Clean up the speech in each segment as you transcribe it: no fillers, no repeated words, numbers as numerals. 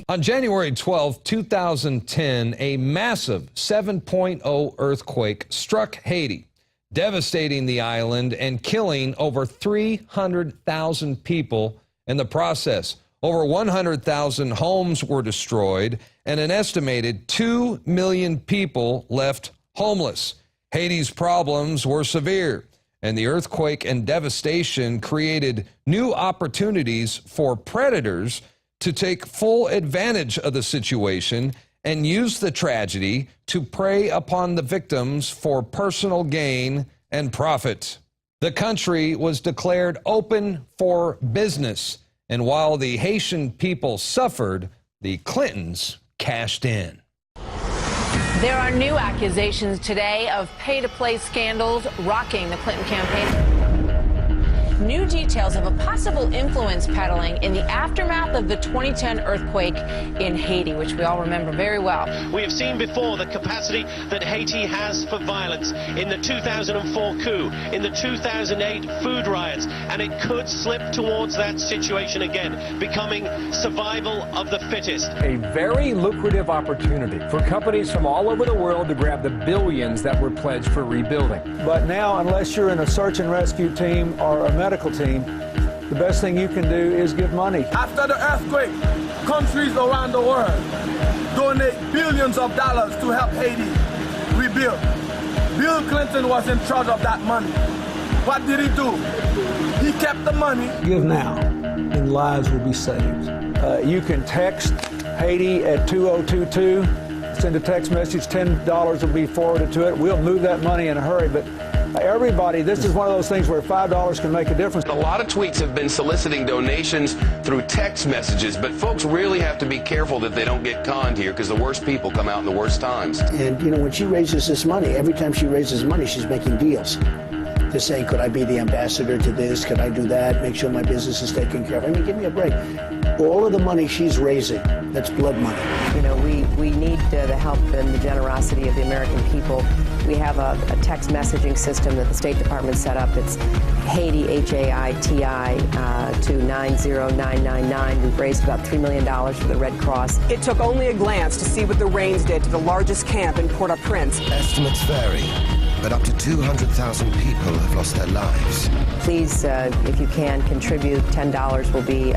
On January 12, 2010, a massive 7.0 earthquake struck Haiti, devastating the island and killing over 300,000 people in the process. Over 100,000 homes were destroyed, and an estimated 2 million people left homeless. Haiti's problems were severe, and the earthquake and devastation created new opportunities for predators to take full advantage of the situation and use the tragedy to prey upon the victims for personal gain and profit. The country was declared open for business, and while the Haitian people suffered, the Clintons cashed in. There are new accusations today of pay-to-play scandals rocking the Clinton campaign. New details of a possible influence peddling in the aftermath of the 2010 earthquake in Haiti, which we all remember very well. We have seen before the capacity that Haiti has for violence in the 2004 coup, in the 2008 food riots, and it could slip towards that situation again, becoming survival of the fittest. A very lucrative opportunity for companies from all over the world to grab the billions that were pledged for rebuilding. But now, unless you're in a search and rescue team or a medical team, the best thing you can do is give money. After the earthquake, countries around the world donate billions of dollars to help Haiti rebuild. Bill Clinton was in charge of that money. What did he do? He kept the money. Give now, and lives will be saved. You can text Haiti at 2022. Send a text message, $10 will be forwarded to it. We'll move that money in a hurry, but everybody, this is one of those things where $5 can make a difference. A lot of tweets have been soliciting donations through text messages, but folks really have to be careful that they don't get conned here, because the worst people come out in the worst times. And, you know, when she raises this money, every time she raises money, she's making deals. They're saying, could I be the ambassador to this? Could I do that? Make sure my business is taken care of. I mean, give me a break. All of the money she's raising, that's blood money. You know, we need the help and the generosity of the American people. We have a text messaging system that the State Department set up. It's Haiti, H-A-I-T-I, to 90999. We've raised about $3 million for the Red Cross. It took only a glance to see what the rains did to the largest camp in Port-au-Prince. Estimates vary, but up to 200,000 people have lost their lives. Please, if you can, contribute. $10 will be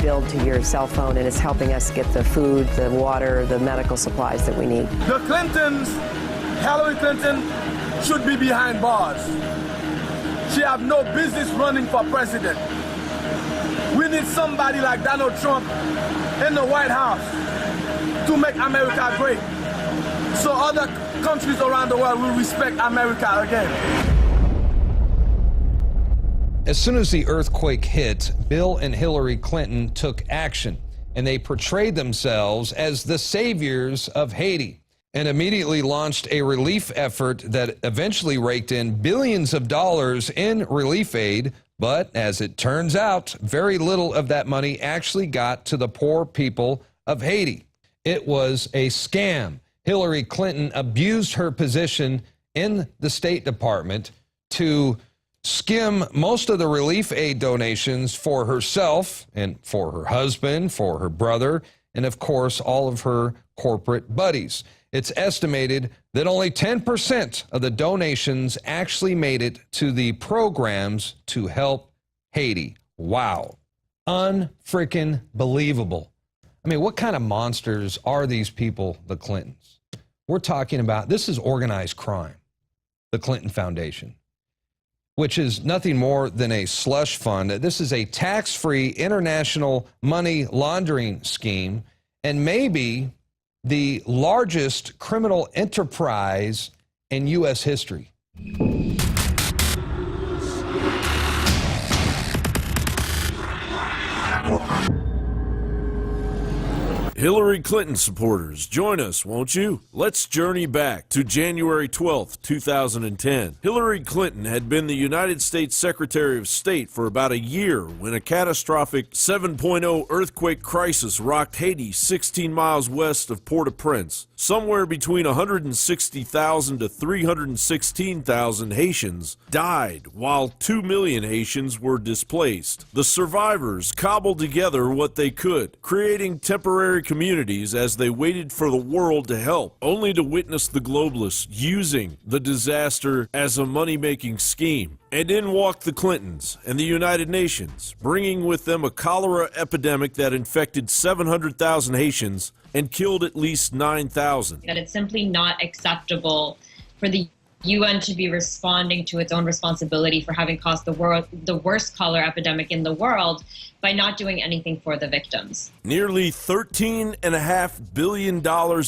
billed to your cell phone, and it's helping us get the food, the water, the medical supplies that we need. The Clintons, Hillary Clinton, should be behind bars. She have no business running for president. We need somebody like Donald Trump in the White House to make America great, so other countries around the world will respect America again. As soon as the earthquake hit, Bill and Hillary Clinton took action, and they portrayed themselves as the saviors of Haiti and immediately launched a relief effort that eventually raked in billions of dollars in relief aid. But as it turns out, very little of that money actually got to the poor people of Haiti. It was a scam. Hillary Clinton abused her position in the State Department to skim most of the relief aid donations for herself and for her husband, for her brother, and of course, all of her corporate buddies. It's estimated that only 10% of the donations actually made it to the programs to help Haiti. Wow. Unfreaking believable. I mean, what kind of monsters are these people, the Clintons? We're talking about, this is organized crime, the Clinton Foundation, which is nothing more than a slush fund. This is a tax-free international money laundering scheme, and maybe the largest criminal enterprise in U.S. history. Hillary Clinton supporters, join us, won't you? Let's journey back to January 12th, 2010. Hillary Clinton had been the United States Secretary of State for about a year when a catastrophic 7.0 earthquake crisis rocked Haiti 16 miles west of Port-au-Prince. somewhere between 160,000 to 316,000 Haitians died, while 2 million Haitians were displaced. The survivors cobbled together what they could, creating temporary communities as they waited for the world to help, only to witness the globalists using the disaster as a money-making scheme. And in walked the Clintons and the United Nations, bringing with them a cholera epidemic that infected 700,000 Haitians and killed at least 9,000. That it's simply not acceptable for the UN to be responding to its own responsibility for having caused the worst cholera epidemic in the world by not doing anything for the victims. Nearly $13.5 billion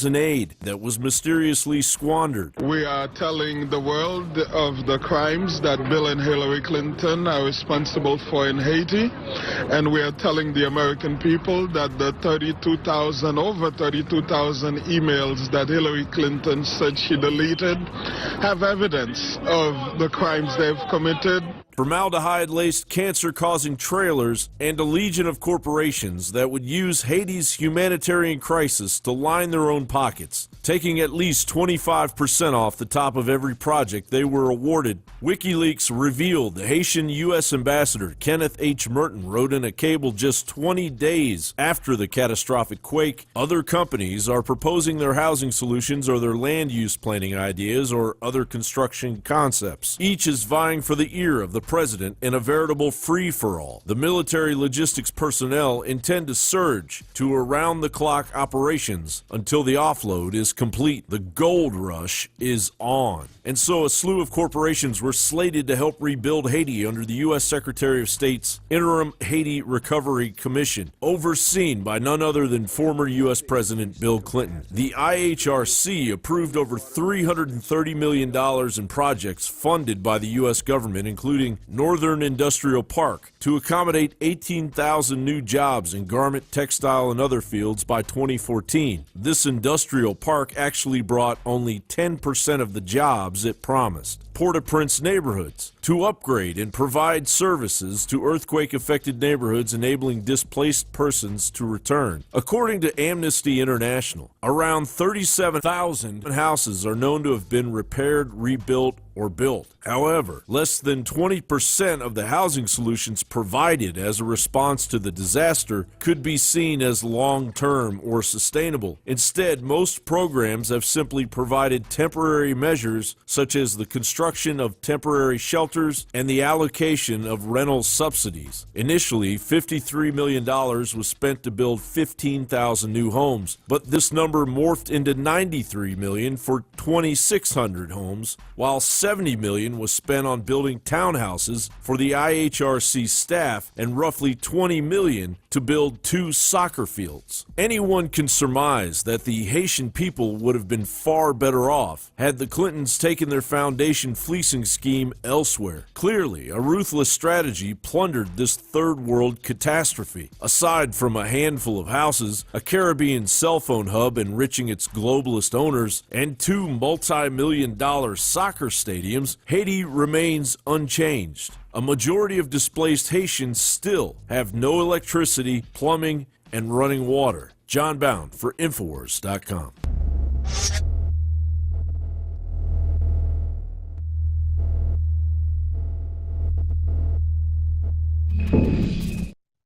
in aid that was mysteriously squandered. We are telling the world of the crimes that Bill and Hillary Clinton are responsible for in Haiti, and we are telling the American people that the over 32,000 emails that Hillary Clinton said she deleted have evidence of the crimes they've committed. Formaldehyde-laced, cancer-causing trailers, and a legion of corporations that would use Haiti's humanitarian crisis to line their own pockets, taking at least 25% off the top of every project they were awarded. WikiLeaks revealed the Haitian U.S. ambassador Kenneth H. Merton wrote in a cable just 20 days after the catastrophic quake, other companies are proposing their housing solutions or their land use planning ideas or other construction concepts. Each is vying for the ear of the president in a veritable free-for-all. The military logistics personnel intend to surge to around-the-clock operations until the offload is complete. The gold rush is on. And so a slew of corporations were slated to help rebuild Haiti under the U.S. Secretary of State's Interim Haiti Recovery Commission, overseen by none other than former U.S. President Bill Clinton. The IHRC approved over $330 million in projects funded by the U.S. government, including Northern Industrial Park, to accommodate 18,000 new jobs in garment, textile, and other fields by 2014. This industrial park actually brought only 10% of the jobs it promised. Port-au-Prince neighborhoods to upgrade and provide services to earthquake-affected neighborhoods, enabling displaced persons to return. According to Amnesty International, around 37,000 houses are known to have been repaired, rebuilt, or built. However, less than 20% of the housing solutions provided as a response to the disaster could be seen as long-term or sustainable. Instead, most programs have simply provided temporary measures such as the construction of temporary shelters and the allocation of rental subsidies. Initially, $53 million was spent to build 15,000 new homes, but this number morphed into $93 million for 2,600 homes, while $70 million was spent on building townhouses for the IHRC staff and roughly $20 million to build 2 soccer fields. Anyone can surmise that the Haitian people would have been far better off had the Clintons taken their foundation fleecing scheme elsewhere. Clearly, a ruthless strategy plundered this third world catastrophe. Aside from a handful of houses, a Caribbean cell phone hub enriching its globalist owners, and 2 multi-million-dollar soccer stadiums, Haiti remains unchanged. A majority of displaced Haitians still have no electricity, plumbing, and running water. John Bound for Infowars.com.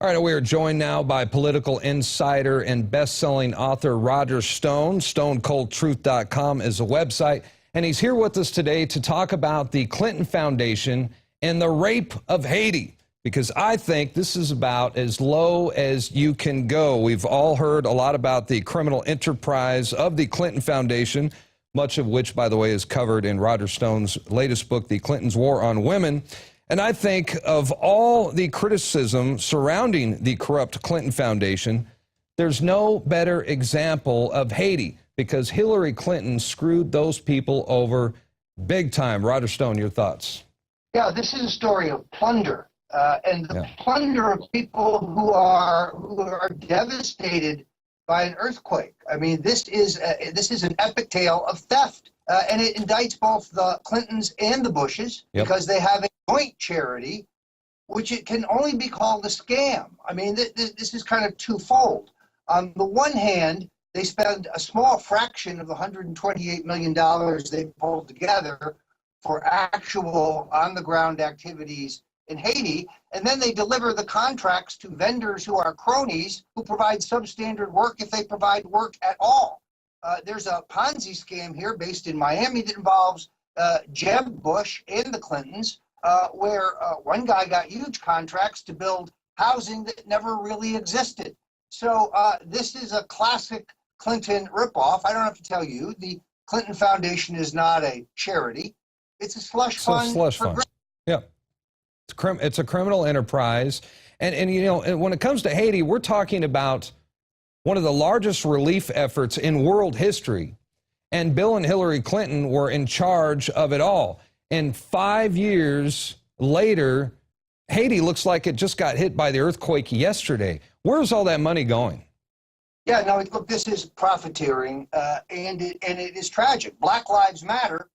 All right, we are joined now by political insider and best-selling author Roger Stone. StoneColdTruth.com is a website, and he's here with us today to talk about the Clinton Foundation and the rape of Haiti, because I think this is about as low as you can go. We've all heard a lot about the criminal enterprise of the Clinton Foundation, much of which, by the way, is covered in Roger Stone's latest book, The Clintons' War on Women. And I think of all the criticism surrounding the corrupt Clinton Foundation, there's no better example of Haiti, because Hillary Clinton screwed those people over big time. Roger Stone, your thoughts? Yeah, this is a story of plunder, and the plunder of people who are devastated by an earthquake. I mean, this is an epic tale of theft, and it indicts both the Clintons and the Bushes because they have a joint charity, which it can only be called a scam. I mean, this is kind of twofold. On the one hand, They spend a small fraction of the $128 million they pulled together for actual on-the-ground activities in Haiti, and then they deliver the contracts to vendors who are cronies who provide substandard work if they provide work at all. There's a Ponzi scam here based in Miami that involves Jeb Bush and the Clintons, where one guy got huge contracts to build housing that never really existed. So this is a classic Clinton ripoff. I don't have to tell you, the Clinton Foundation is not a charity. It's a slush fund. It's a slush fund. Yeah. It's a criminal enterprise. And you know, when it comes to Haiti, we're talking about one of the largest relief efforts in world history. And Bill and Hillary Clinton were in charge of it all. And 5 years later, Haiti looks like it just got hit by the earthquake yesterday. Where's all that money going? Yeah, no, look, this is profiteering, and it is tragic. Black Lives Matter,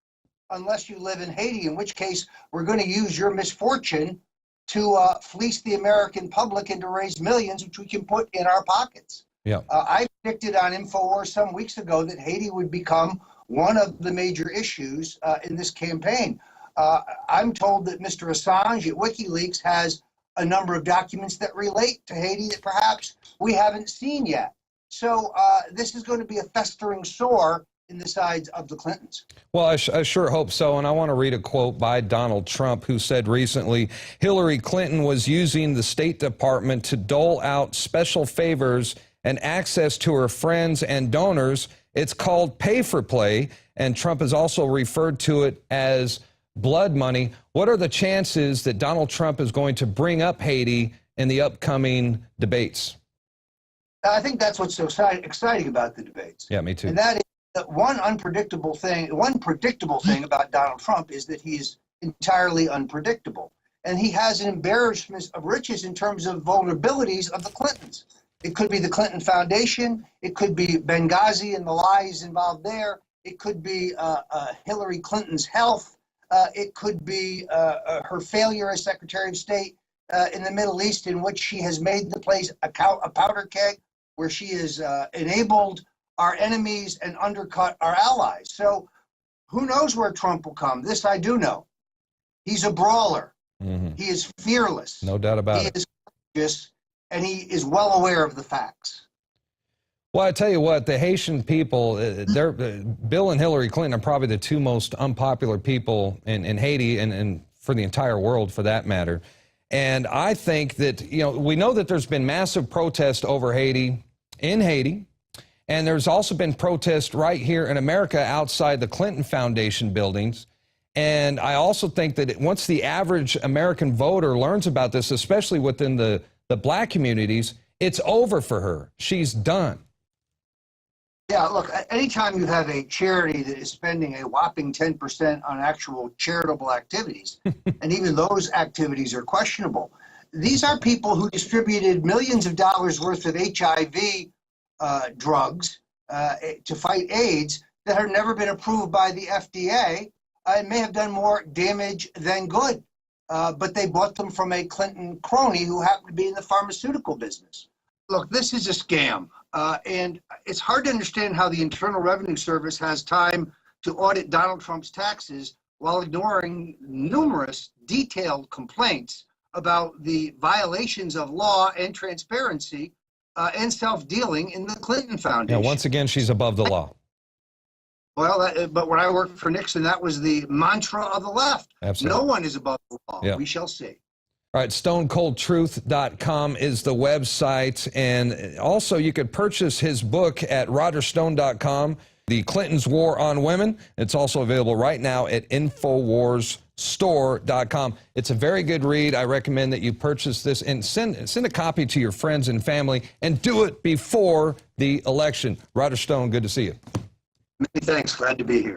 unless you live in Haiti, in which case we're going to use your misfortune to fleece the American public and to raise millions, which we can put in our pockets. Yeah. I predicted on InfoWars some weeks ago that Haiti would become one of the major issues in this campaign. I'm told that Mr. Assange at WikiLeaks has a number of documents that relate to Haiti that perhaps we haven't seen yet. So this is going to be a festering sore in the sides of the Clintons. Well, I sure hope so. And I want to read a quote by Donald Trump, who said recently, Hillary Clinton was using the State Department to dole out special favors and access to her friends and donors. It's called pay for play. And Trump has also referred to it as blood money. What are the chances that Donald Trump is going to bring up Haiti in the upcoming debates? I think that's what's so exciting about the debates. Yeah, me too. And that is that one predictable thing about Donald Trump is that he's entirely unpredictable. And he has an embarrassment of riches in terms of vulnerabilities of the Clintons. It could be the Clinton Foundation. It could be Benghazi and the lies involved there. It could be Hillary Clinton's health. It could be her failure as Secretary of State in the Middle East, in which she has made the place a powder keg, where she has enabled our enemies and undercut our allies. So who knows where Trump will come? This I do know. He's a brawler. Mm-hmm. He is fearless. No doubt about it. He is courageous, and he is well aware of the facts. Well, I tell you what, the Haitian people, Bill and Hillary Clinton are probably the two most unpopular people in Haiti and for the entire world, for that matter. And I think that, you know, we know that there's been massive protest over Haiti, in Haiti, and there's also been protest right here in America outside the Clinton Foundation buildings. And I also think that once the average American voter learns about this, especially within the black communities, it's over for her. She's done. Yeah, look, anytime you have a charity that is spending a whopping 10% on actual charitable activities, and even those activities are questionable, these are people who distributed millions of dollars worth of HIV drugs to fight AIDS that have never been approved by the FDA and may have done more damage than good. But they bought them from a Clinton crony who happened to be in the pharmaceutical business. Look, this is a scam. And it's hard to understand how the Internal Revenue Service has time to audit Donald Trump's taxes while ignoring numerous detailed complaints about the violations of law and transparency and self-dealing in the Clinton Foundation. Yeah, once again, she's above the law. Well, but when I worked for Nixon, that was the mantra of the left. Absolutely. No one is above the law. Yeah. We shall see. All right, stonecoldtruth.com is the website. And also, you could purchase his book at rogerstone.com, The Clintons' War on Women. It's also available right now at InfoWarsStore.com. It's a very good read. I recommend that you purchase this and send a copy to your friends and family, and do it before the election. Roger Stone, good to see you. Many thanks. Glad to be here.